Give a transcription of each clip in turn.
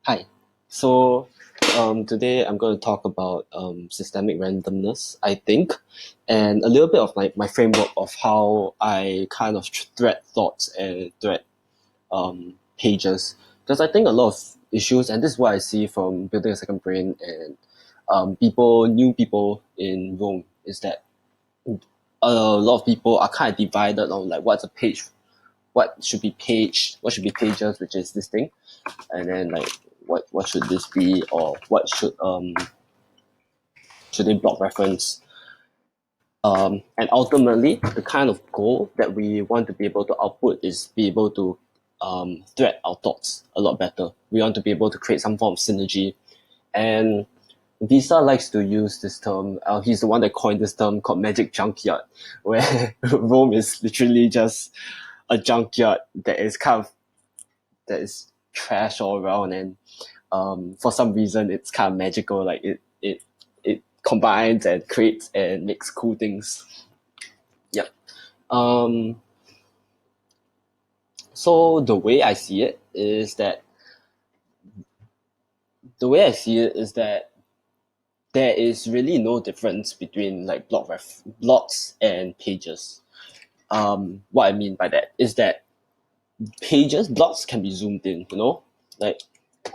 Hi. So today I'm going to talk about systemic randomness, I think, and a little bit of my framework of how I kind of thread thoughts and thread pages. Because I think a lot of issues, and this is what I see from building a second brain and new people in Rome, is that a lot of people are kind of divided on like what's a page, what should be pages, which is this thing, and then like what should this be, or what should they block reference, and ultimately the kind of goal that we want to be able to output is be able to thread our thoughts a lot better. We want to be able to create some form of synergy, and Visa likes to use this term. He's the one that coined this term called magic junkyard, where Rome is literally just a junkyard that is trash all around, and for some reason it's kind of magical. Like it combines and creates and makes cool things. Yep. Um, so the way I see it is that there is really no difference between like blocks and pages. What I mean by that is that blocks can be zoomed in, like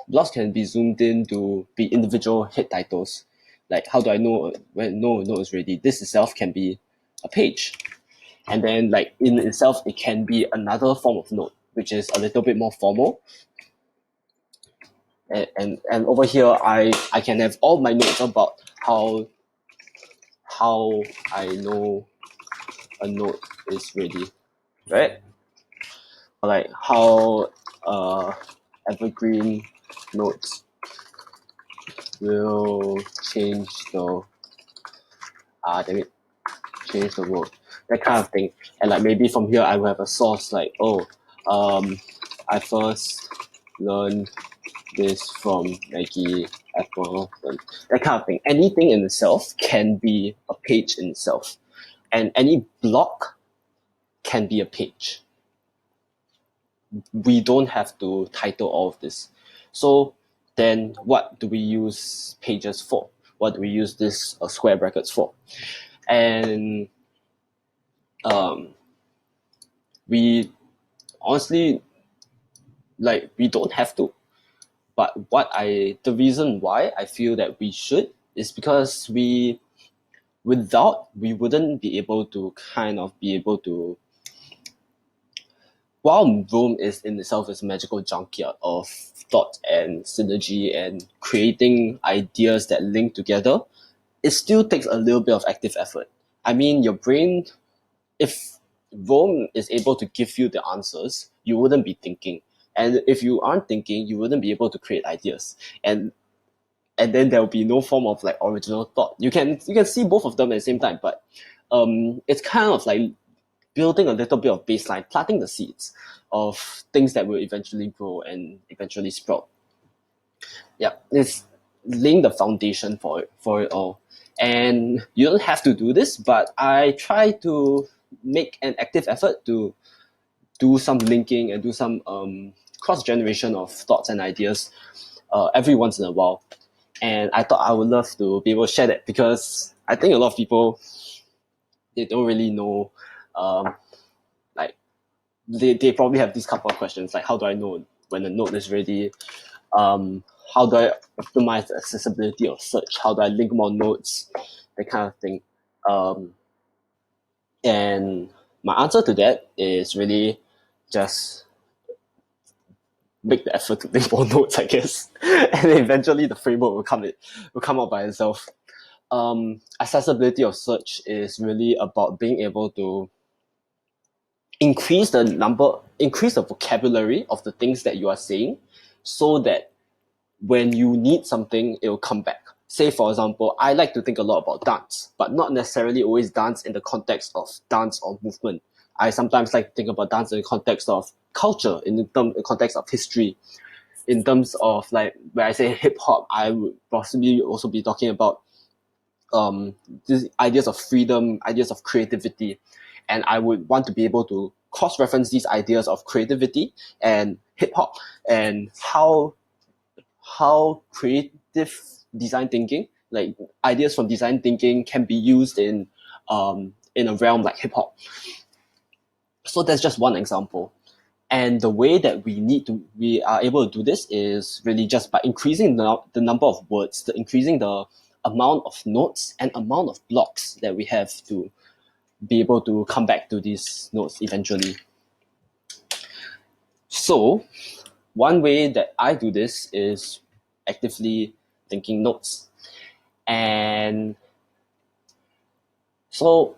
blocks can be zoomed in to be individual head titles. Like, how do I know when no node is ready? This itself can be a page. And then, like, in itself, it can be another form of node, which is a little bit more formal. And over here, I can have all my notes about how I know a node is ready, right? Or like how uh, evergreen nodes will change the damn it, change the world, that kind of thing. And like maybe from here I will have a source like, I first learned this from Maggie, Apple, that kind of thing. Anything in itself can be a page in itself, and any block can be a page. We don't have to title all of this. So then what do we use pages for? What do we use this square brackets for? And um, we honestly, like, we don't have to. But the reason why I feel that we should is because we wouldn't be able to while Rome is in itself is a magical junkyard of thought and synergy and creating ideas that link together, it still takes a little bit of active effort. I mean, your brain, if Rome is able to give you the answers, you wouldn't be thinking. And if you aren't thinking, you wouldn't be able to create ideas. And then there will be no form of like original thought. You can see both of them at the same time, but it's kind of like building a little bit of baseline, planting the seeds of things that will eventually grow and eventually sprout. Yeah, it's laying the foundation for it all. And you don't have to do this, but I try to make an active effort to do some linking and do some cross generation of thoughts and ideas every once in a while. And I thought I would love to be able to share that, because I think a lot of people, they don't really know, like they probably have these couple of questions like, how do I know when a node is ready? How do I optimize the accessibility of search? How do I link more nodes? That kind of thing. Um, and my answer to that is really just make the effort to link more nodes, I guess. And eventually the framework will come out by itself. Accessibility of search is really about being able to increase the vocabulary of the things that you are saying, so that when you need something, it will come back. Say, for example, I like to think a lot about dance, but not necessarily always dance in the context of dance or movement. I sometimes like to think about dance in the context of culture, in the context of history, in terms of like when I say hip hop, I would possibly also be talking about these ideas of freedom, ideas of creativity, and I would want to be able to cross-reference these ideas of creativity and hip hop, and how creative design thinking, like ideas from design thinking, can be used in a realm like hip hop. So that's just one example. And the way that we are able to do this is really just by increasing the number of words, increasing the amount of notes and amount of blocks that we have to be able to come back to these notes eventually. So one way that I do this is actively thinking notes. And so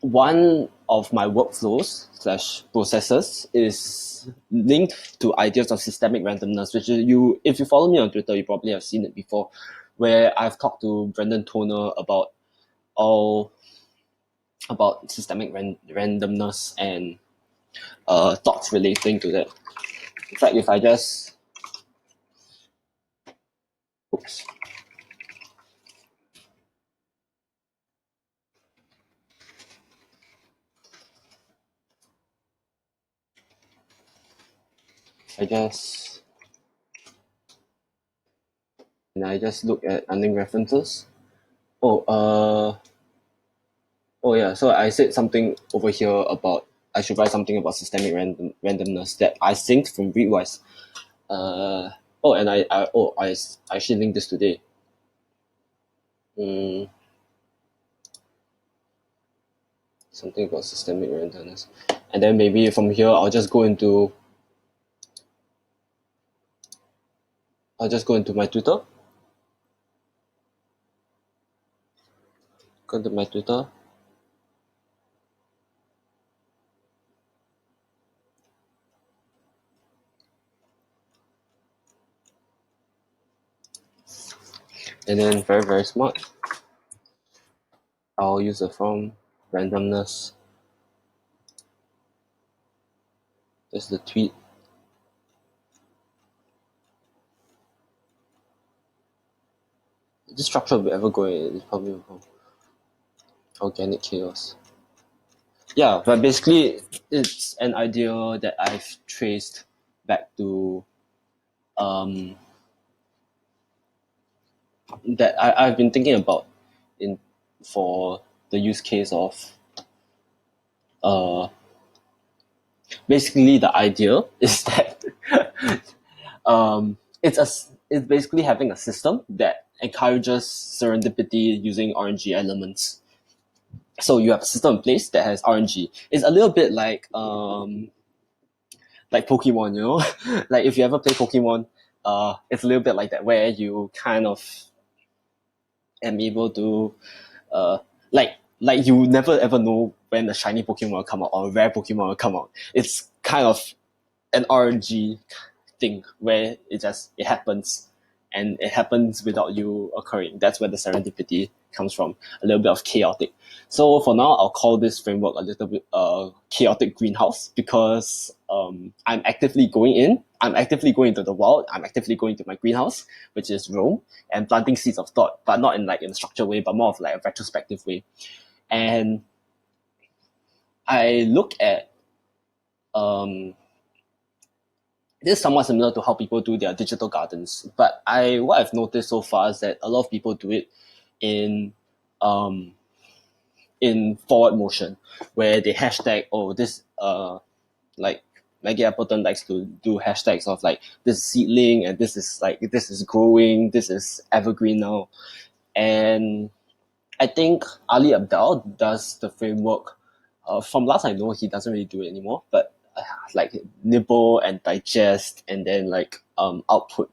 one of my workflows slash processes is linked to ideas of systemic randomness, which is if you follow me on Twitter, you probably have seen it before, where I've talked to Brendan Toner all about systemic randomness and thoughts relating to that. In fact, if I just oops. I just look at unlinked references. Oh, oh yeah. So I said something over here about I should write something about systemic randomness that I synced from Readwise. Oh, and I actually linked this today. Mm, something about systemic randomness, and then maybe from here I'll just go into my Twitter. Go into my Twitter. And then very, very smart. I'll use the from randomness. That's the tweet. This structure will ever go in, it's probably organic chaos. Yeah, but basically it's an idea that I've traced back to um that I've been thinking about in for the use case of uh basically the idea is that it's basically having a system that encourages serendipity using RNG elements. So you have a system in place that has RNG. It's a little bit like Pokemon, you know? Like if you ever play Pokemon, it's a little bit like that where you kind of am able to uh like you never ever know when a shiny Pokemon will come out or a rare Pokemon will come out. It's kind of an RNG thing where it happens and it happens without you occurring. That's where the serendipity comes from, a little bit of chaotic. So for now, I'll call this framework a little bit chaotic greenhouse because I'm actively going into the world, I'm actively going to my greenhouse, which is Rome, and planting seeds of thought, but not in a structured way, but more of like a retrospective way. And I look at this is somewhat similar to how people do their digital gardens. But what I've noticed so far is that a lot of people do it in um in forward motion, where they hashtag this like Maggie Appleton likes to do hashtags of like this is seedling and this is growing, this is evergreen now. And I think Ali Abdal does the framework. From last I know, he doesn't really do it anymore. But like nibble and digest, and then output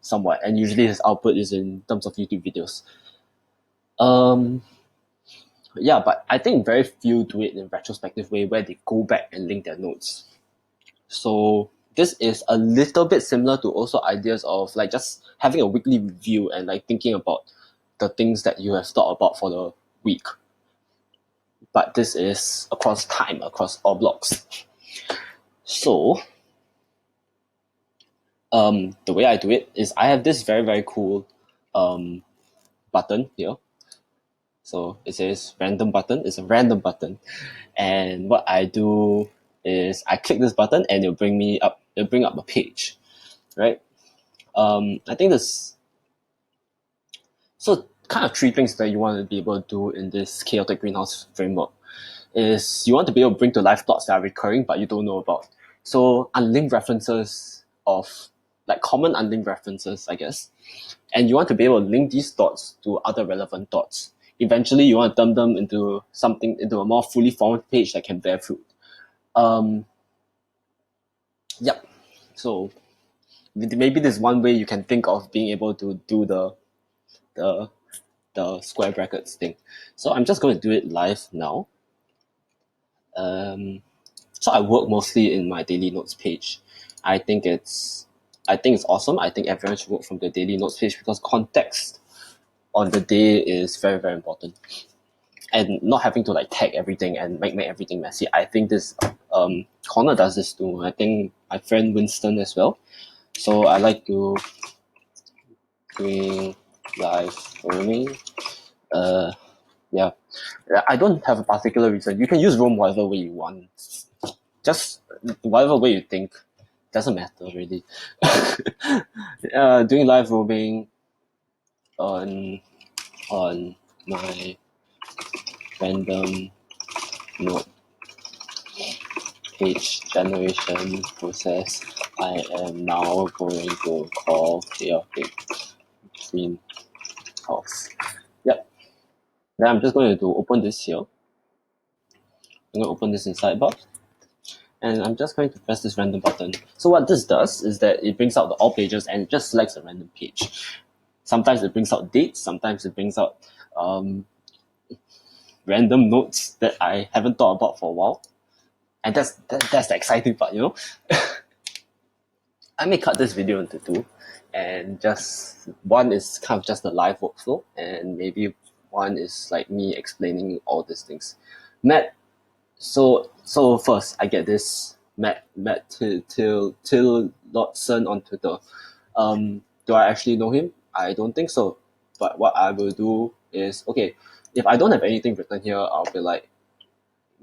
somewhat. And usually his output is in terms of YouTube videos. Um, yeah, but I think very few do it in a retrospective way where they go back and link their notes. So this is a little bit similar to also ideas of like just having a weekly review and like thinking about the things that you have thought about for the week. But this is across time, across all blocks. So the way I do it is I have this very, very cool button here. So it says random button. It's a random button. And what I do is I click this button and it'll bring up a page, right? I think this so kind of three things that you want to be able to do in this chaotic greenhouse framework is you want to be able to bring to life thoughts that are recurring but you don't know about. So unlinked references of like common unlinked references, I guess. And you want to be able to link these thoughts to other relevant thoughts. Eventually you want to turn them into something into a more fully formed page that can bear fruit. Um yep. So maybe there's one way you can think of being able to do the the square brackets thing. So I'm just going to do it live now. So I work mostly in my daily notes page. I think it's awesome. I think everyone should work from the daily notes page because context on the day is very, very important. And not having to like tag everything and make everything messy. I think this Connor does this too. I think my friend Winston as well. So I like to doing live roaming. Yeah. I don't have a particular reason. You can use Roam whatever way you want. Just whatever way you think. Doesn't matter really. Doing live roaming on my random node page generation process. I am now going to call chaotic greenhouse. Yep. Then I'm just going to open this here. I'm going to open this in sidebar. And I'm just going to press this random button. So what this does is that it brings out the all pages and it just selects a random page. Sometimes it brings out dates, sometimes it brings out random notes that I haven't thought about for a while. And that's the exciting part, you know? I may cut this video into two, and just one is kind of just the live workflow, and maybe one is like me explaining all these things. Matt, so first I get this Matt Till Lotson on Twitter. Do I actually know him? I don't think so. But what I will do is okay, if I don't have anything written here, I'll be like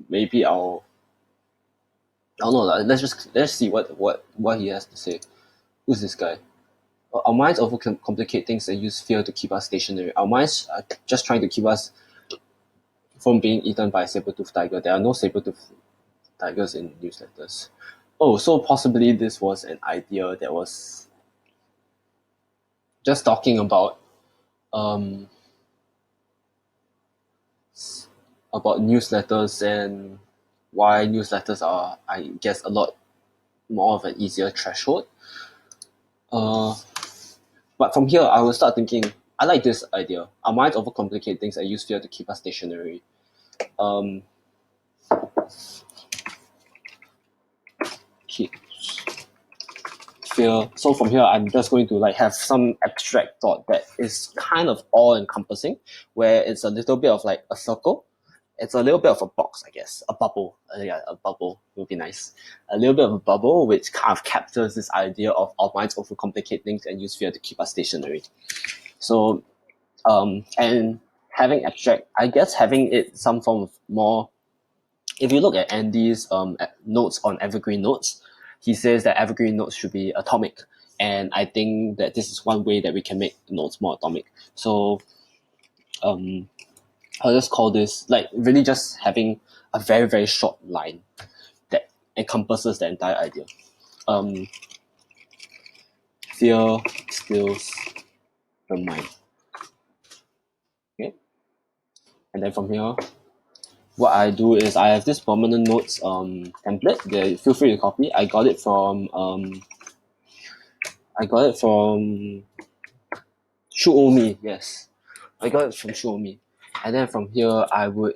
maybe I don't know. Let's see what he has to say. Who's this guy? Our minds overcomplicate things and use fear to keep us stationary. Our minds are just trying to keep us from being eaten by a saber-toothed tiger. There are no saber-toothed tigers in newsletters. Oh, so possibly this was an idea that was just talking um about newsletters and why newsletters are, I guess, a lot more of an easier threshold. But from here, I will start thinking, I like this idea. Our minds overcomplicate things and use fear to keep us stationary. Um, keep fear. So from here, I'm just going to like have some abstract thought that is kind of all encompassing, where it's a little bit of like a circle. It's a little bit of a box, I guess. A bubble. Yeah, a bubble would be nice. A little bit of a bubble which kind of captures this idea of our minds overcomplicate things and use fear to keep us stationary. So, and having abstract, I guess having it some form of more. If you look at Andy's notes on evergreen notes, he says that evergreen notes should be atomic, and I think that this is one way that we can make notes more atomic. So, um, I'll just call this like really just having a very, very short line that encompasses the entire idea. Fear steals the mind. Okay, and then from here, what I do is I have this permanent notes template. Feel free to copy. I got it from Shuomi. Yes, I got it from Shuomi, and then from here I would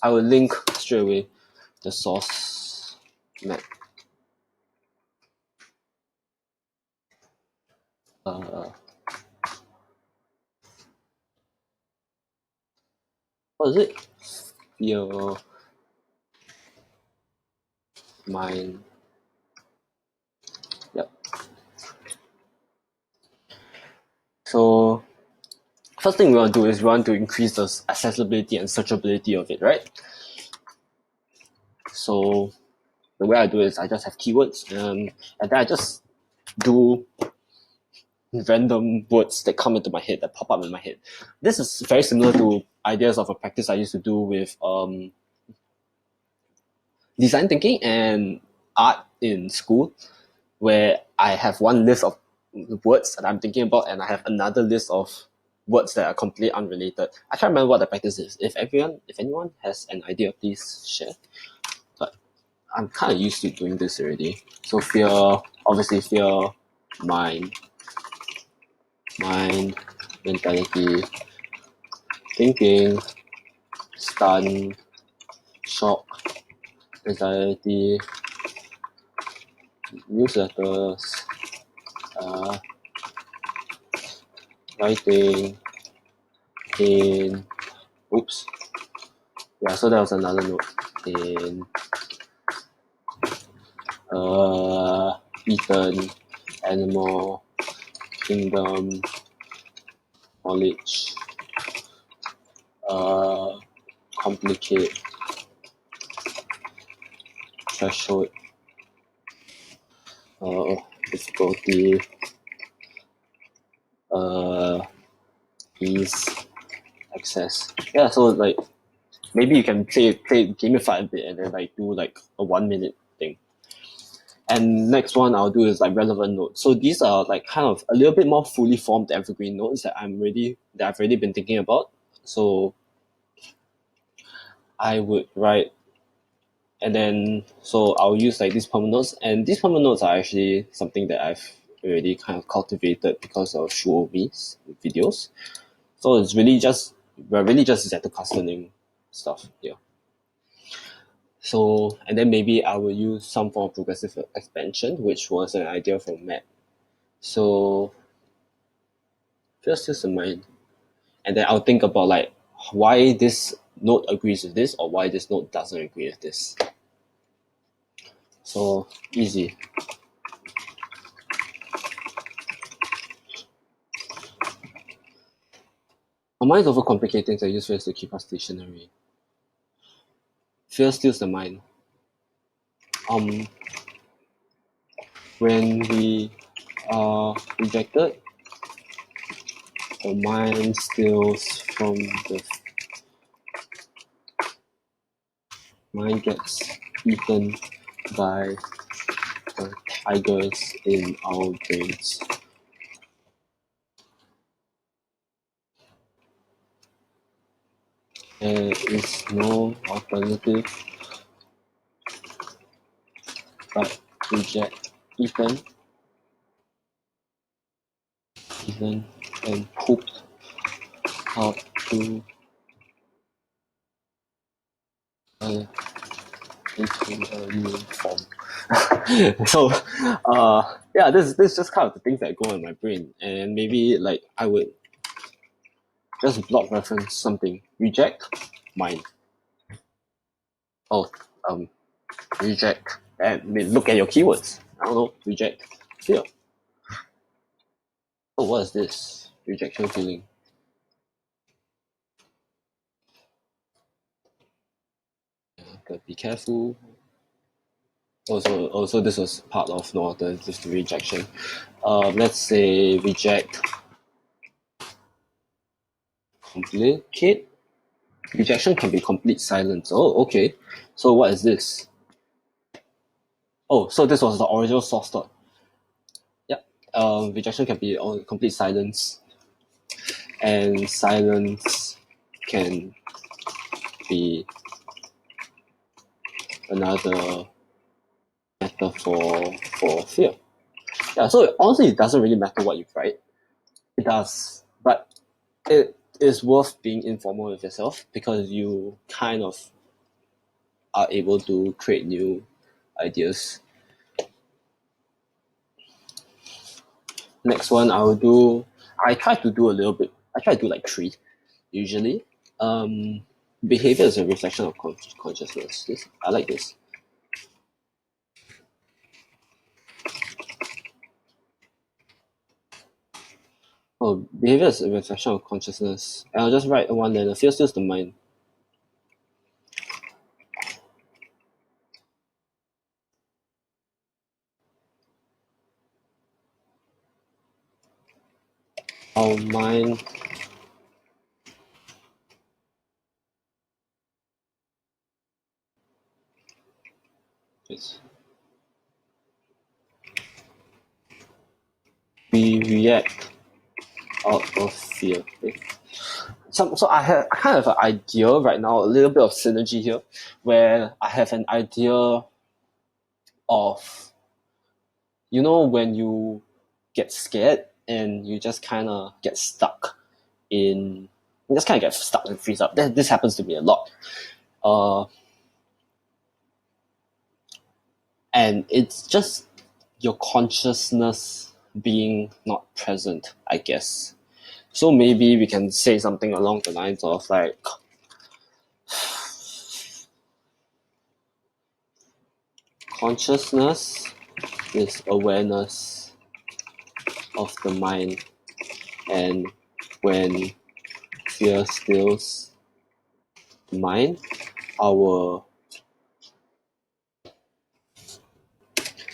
link straight away the source map. What is it? Your mind. Yep. So first thing we want to do is we want to increase the accessibility and searchability of it, right? So the way I do it is I just have keywords, and then I just do random words that come into my head, that pop up in my head. This is very similar to ideas of a practice I used to do with design thinking and art in school, where I have one list of words that I'm thinking about, and I have another list of words that are completely unrelated. I can't remember what the practice is. If anyone has an idea, please share. But I'm kind of used to doing this already. So fear, obviously fear, mind, mentality, thinking, stun, shock, anxiety, newsletters, uh, writing, pain. Oops. Yeah, so that was another note. Pain, eaten, animal, kingdom, knowledge, uh, complicate, threshold, uh, difficulty, uh, ease, access. Yeah, so like maybe you can play gamify a bit and then like do like a 1 minute thing. And next one I'll do is like relevant notes. So these are like kind of a little bit more fully formed evergreen notes that I've already been thinking about. So I would write, and then so I'll use like these permanent notes, and these permanent notes are actually something that I've already kind of cultivated because of Shuomi's videos. So we're really just Zettelkastening stuff here. So, and then maybe I will use some form of progressive expansion, which was an idea from Matt. So, just use the mind. And then I'll think about like why this note agrees with this or why this note doesn't agree with this. So, easy. Our minds overcomplicate things and use fears to keep us stationary. Fear steals the mind. Um, when we are rejected, the mind steals from the mind gets eaten by the tigers in our brains. There is no alternative but reject, eaten, and pooped out to uh, into a new form. So, yeah, this is just kind of the things that go in my brain, and maybe like I would just block reference something, reject, mind. Oh, reject, and look at your keywords. I don't know, reject, fear. Oh, what is this? Rejection feeling. Gotta be careful. Also, this was part of no alternative to rejection. Let's say reject, complicate. Rejection can be complete silence. Oh, okay. So what is this? Oh, so this was the original source thought. Yeah. Rejection can be complete silence, and silence can be another metaphor for fear. Yeah. So honestly, it doesn't really matter what you write. It does, but it is worth being informal with yourself because you kind of are able to create new ideas. Next one, I try to do a little bit. I try to do like three, usually. Um, Behavior is a reflection of consciousness. I like this. Oh, behavior is a reflection of consciousness. And I'll just write one letter. Fear steals the mind. our mind is we react out of fear. Okay? So I kind of have an idea right now, a little bit of synergy here, where I have an idea of, you know, when you get scared and you just kind of get stuck in, you just kind of get stuck and freeze up. This happens to me a lot. And it's just your consciousness being not present, I guess. So maybe we can say something along the lines of like, consciousness is awareness of the mind, and when fear stills the mind, our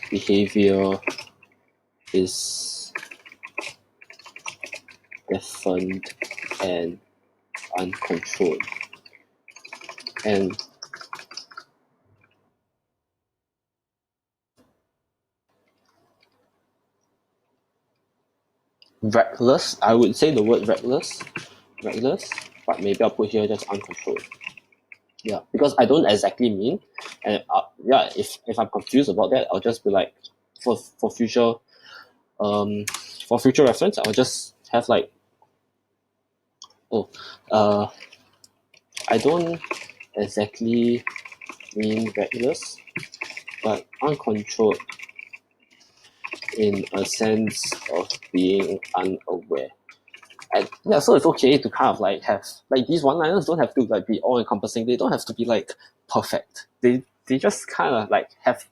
behavior is deafened and uncontrolled. And reckless, I would say the word reckless, but maybe I'll put here just uncontrolled. Yeah, because I don't exactly mean, and yeah, if I'm confused about that, I'll just be like, for future, for future reference, I'll just have like, oh, I don't exactly mean reckless, but uncontrolled in a sense of being unaware. And yeah, so it's okay to kind of like have like these one-liners don't have to like be all encompassing. They don't have to be like perfect. They just kind of like have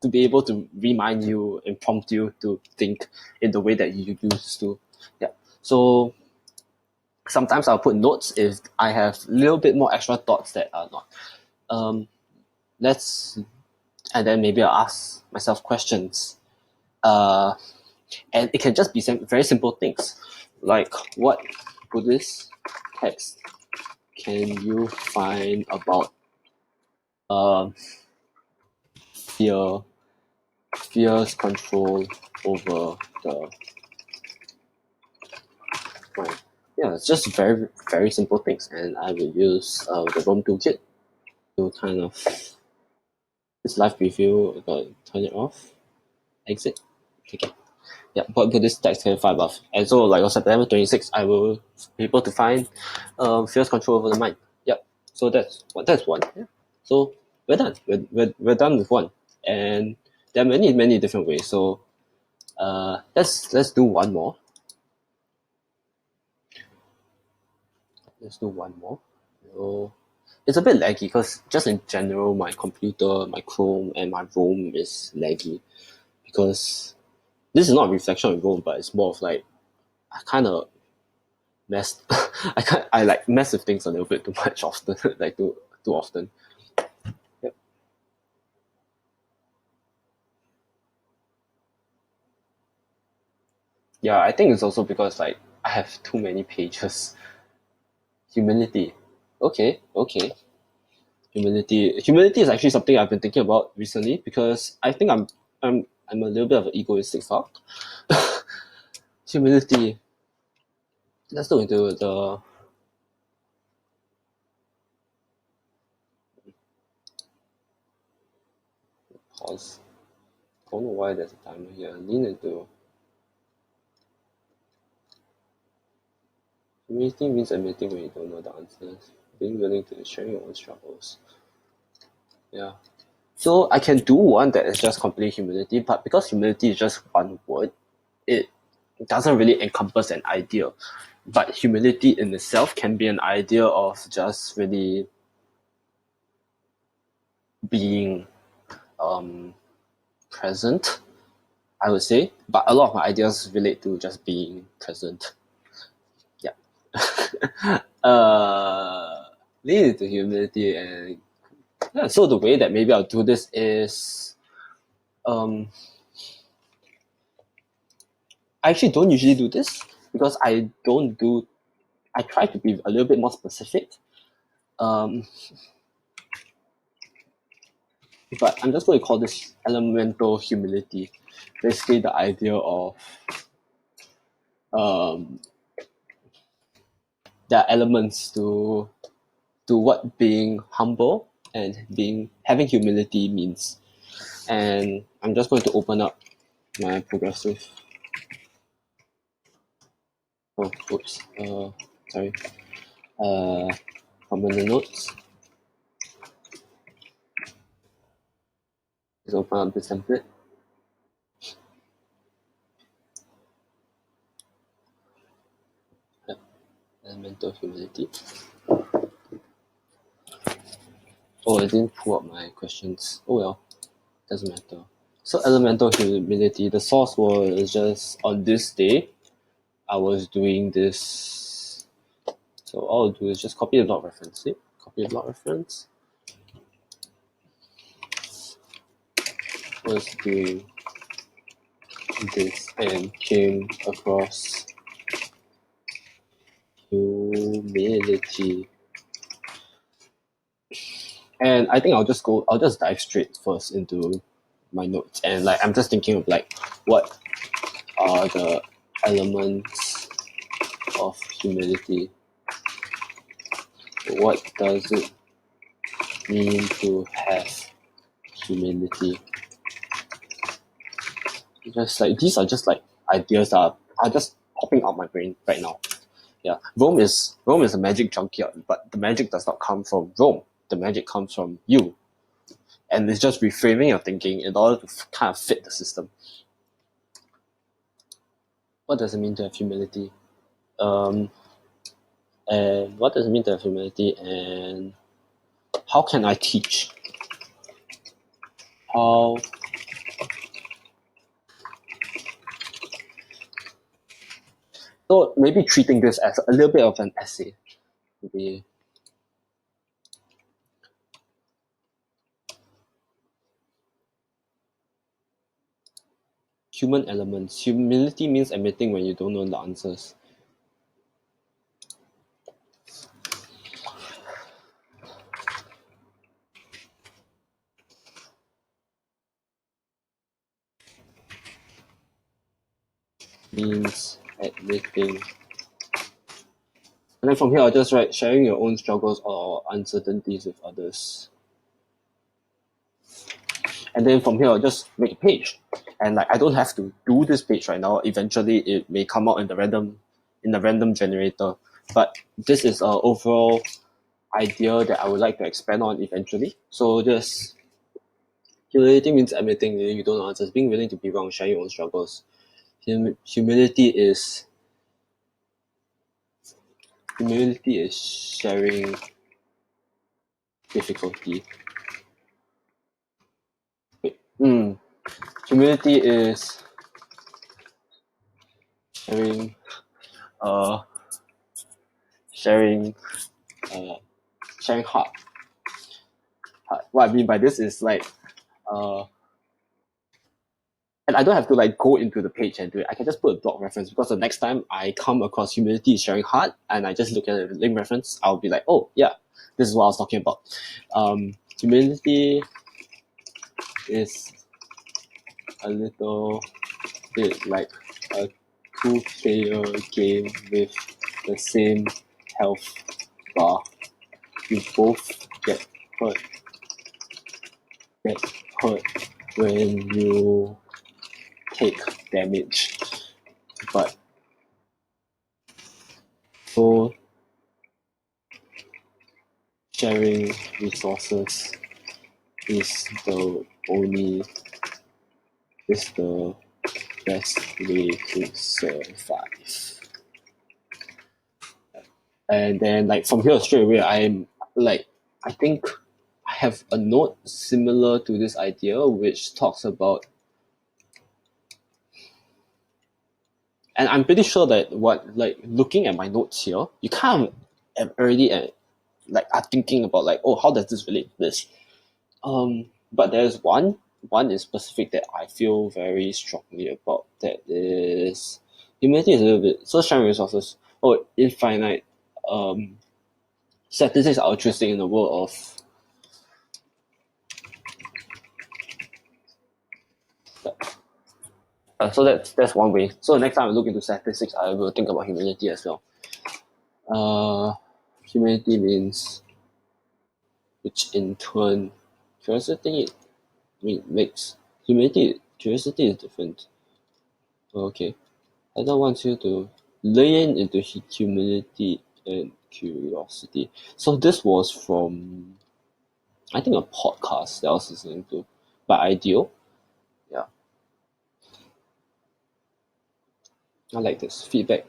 to be able to remind you and prompt you to think in the way that you used to. Yeah. So sometimes I'll put notes if I have a little bit more extra thoughts that are not. Let's and then maybe I'll ask myself questions. And it can just be very simple things like, what Buddhist text can you find about um, fear, fear's control over the mind? Yeah, it's just very, very simple things. And I will use the Loom toolkit to kind of, this live preview, turn it off, exit, okay. Yeah, but Buddhist text can you find above. And so like on September 26th, I will be able to find fear's control over the mind. Yep. So that's one. Yeah. So we're done. We're done with one. And there are many different ways. So let's do one more. Let's do one more. So it's a bit laggy because just in general my computer, my Chrome and my Roam is laggy because this is not a reflection of Roam, but it's more of like I kind of messed I like mess with things a little bit too much often like too often. Yep. Yeah, I think it's also because like I have too many pages. Humility. Okay. Humility is actually something I've been thinking about recently because I think I'm a little bit of an egoistic fuck. Humility. Let's look into the pause. Don't know why there's a timer here. Lean into humility means admitting when you don't know the answers. Being willing to share your own struggles. Yeah. So I can do one that is just completely humility, but because humility is just one word, it doesn't really encompass an idea. But humility in itself can be an idea of just really being present, I would say. But a lot of my ideas relate to just being present. Yeah. Lead to humility and yeah, so the way that maybe I'll do this is I actually don't usually do this, because I try to be a little bit more specific. But I'm just going to call this elemental humility. Basically, the idea of um, there are elements to what being humble and being having humility means. And I'm just going to open up my progressive. Oh, oops. Sorry. From the notes. Just open up this template. Elemental humility. Oh, I didn't pull up my questions. Oh well, doesn't matter. So elemental humility, the source was just on this day, I was doing this. So all I'll do is just copy the blog reference. See? Copy the blog reference. Was doing this and came across humility. And I think I'll just dive straight first into my notes. And like I'm just thinking of like what are the elements of humility? What does it mean to have humility? Just like these are just like ideas that are just popping out my brain right now. Yeah, Rome is a magic junkyard, but the magic does not come from Rome. The magic comes from you, and it's just reframing your thinking in order to kind of fit the system. What does it mean to have humility? And what does it mean to have humility? And how can I teach? How so maybe treating this as a little bit of an essay. Maybe human elements. Humility means admitting when you don't know the answers. Means admitting. And then from here, I'll just write sharing your own struggles or uncertainties with others. And then from here, I'll just make a page. And like I don't have to do this page right now. Eventually, it may come out in the random generator. But this is an overall idea that I would like to expand on eventually. So just humility means admitting you don't know answers, being willing to be wrong, sharing your own struggles. Humility is sharing difficulty. Humility is sharing uh sharing sharing heart. What I mean by this is like uh and I don't have to like go into the page and do it. I can just put a blog reference because the next time I come across humility is sharing heart and I just look at the link reference, I'll be like, oh yeah, this is what I was talking about. Humility is a little bit like a two-player game with the same health bar. You both get hurt when you take damage. But so sharing resources is the best way to survive. And then like from here straight away I think I have a note similar to this idea which talks about, and I'm pretty sure that what like looking at my notes here, you kind of already are thinking about like, oh, how does this relate to this? But there's one is specific that I feel very strongly about. That is Humanity is a little bit so sharing resources. Oh, infinite. Um, Statistics are interesting in the world of. So that's one way. So next time I look into statistics, I will think about humanity as well. Uh, Humanity means, which in turn, curiosity makes humanity. Curiosity is different. Okay, I don't want you to lean into humility and curiosity. So this was from, I think, a podcast that I was listening to by Ideal. Yeah, I like this feedback.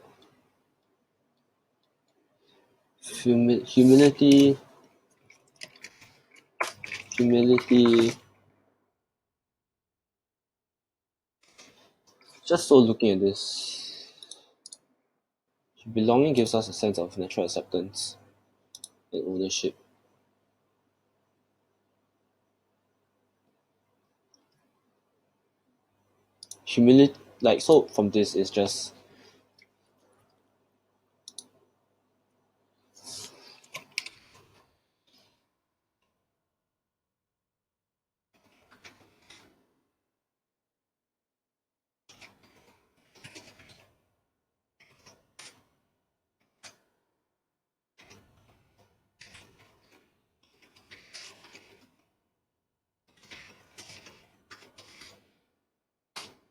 Humility, humility. Just so looking at this, belonging gives us a sense of natural acceptance and ownership. Humility, like, so from this is just,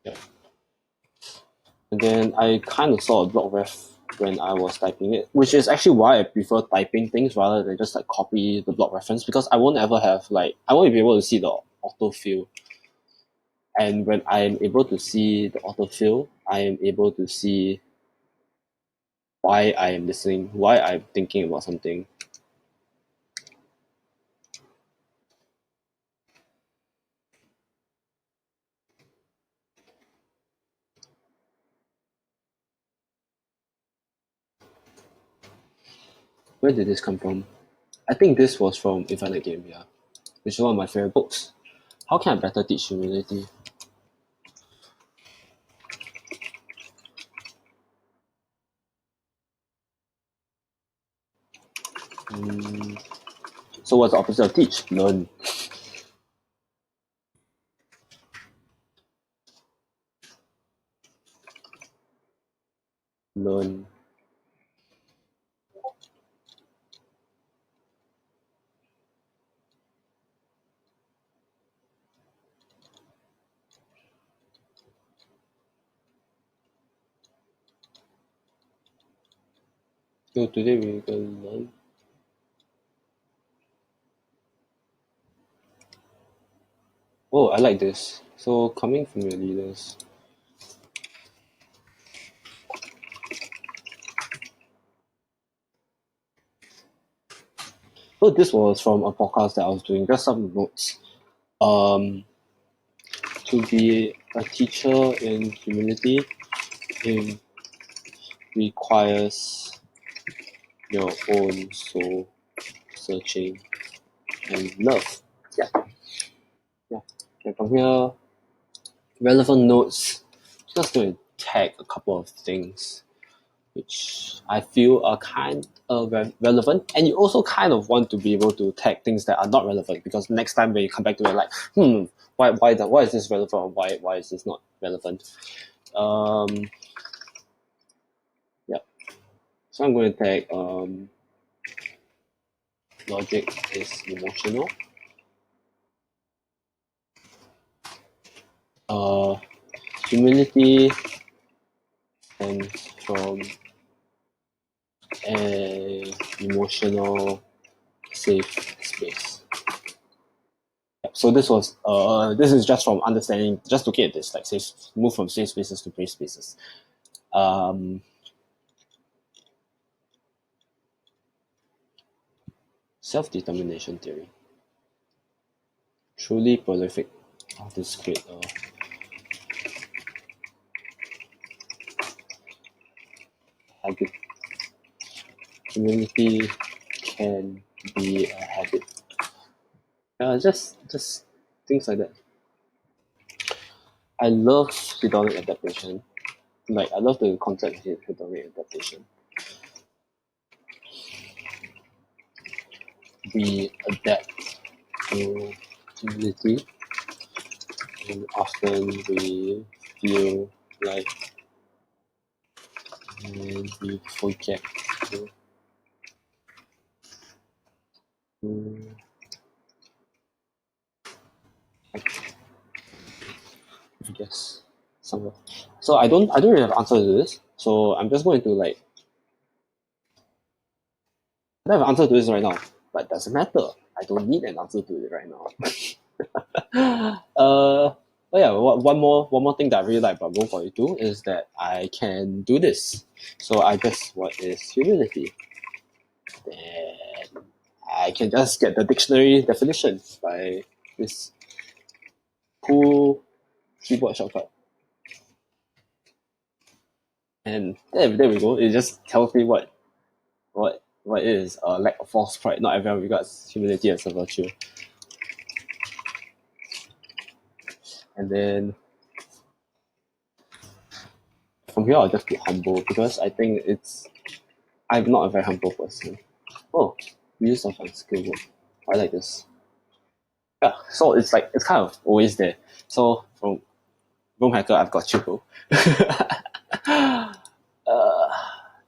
yeah. And then I kind of saw a blog ref when I was typing it, which is actually why I prefer typing things rather than just like copy the blog reference, because I won't ever have like, I won't be able to see the autofill. And when I'm able to see the autofill, I am able to see why I am listening, why I'm thinking about something. Where did this come from? I think this was from Infinite Game, yeah, which is one of my favorite books. How can I better teach humility? Mm, so what's the opposite of teach? Learn. Learn. So today we can learn. Oh, I like this. So coming from your leaders. So this was from a podcast that I was doing, just some notes. Um, to be a teacher in humility, it requires your own soul searching and love. Yeah, yeah. Okay, from here, relevant notes. Just going to tag a couple of things which I feel are kind of relevant, and you also kind of want to be able to tag things that are not relevant, because next time when you come back to it, like, why is this relevant, or why is this not relevant? Um, yeah. So I'm going to tag logic is emotional. Uh, Humility comes from a emotional safe space. So this is just from understanding, just looking at this, like, safe, move from safe spaces to brave spaces. Um, Self-determination theory. Truly prolific. Oh, this is great. Habit. Humility can be a habit. Just things like that. I love hedonic adaptation. Like I love the concept of hedonic adaptation. We adapt to humility, and often we feel like we forget to, mm, I guess somewhere. So I don't really have an answer to this. So I'm just going to like I don't have an answer to this right now, but it doesn't matter. I don't need an answer to it right now. But yeah, one more thing that I really like about Roll 42 is that I can do this. So I guess what is humility? Then I can just get the dictionary definition by this cool keyboard shortcut. And there we go. It just tells me what is a lack of false pride. Not everyone regards humility as a virtue. And then from here I'll just be humble because I think I'm not a very humble person. Oh, use of unskilled work. I like this. Yeah, so it's like it's kind of always there. So from Room Hacker I've got Chico.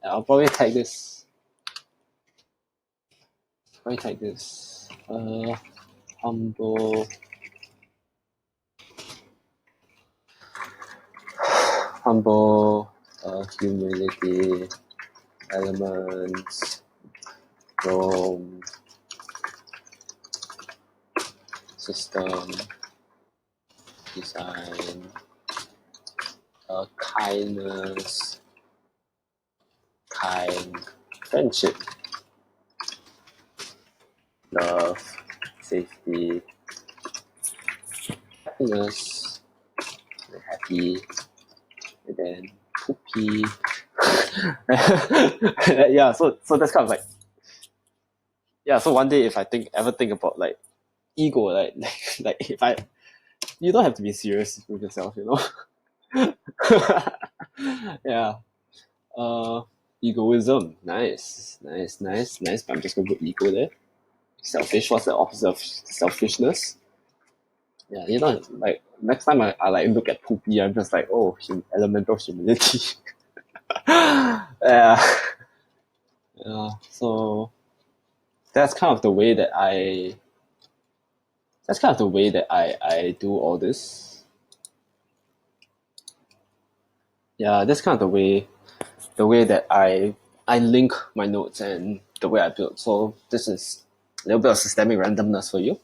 I'll probably tag this. Humble humble humility elements from system design kindness kind friendship love safety happiness happy and then poopy yeah so that's kind of like yeah so one day if I ever think about like ego like if I you don't have to be serious with yourself yeah egoism nice but I'm just gonna put ego there selfish what's the opposite of selfishness yeah like next time I like look at poopy I'm just like oh elemental humility yeah so that's kind of the way that I do all this yeah that's kind of the way that I link my notes and the way I build. So this is a little bit of systemic randomness for you.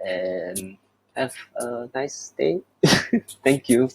And have a nice day. Thank you.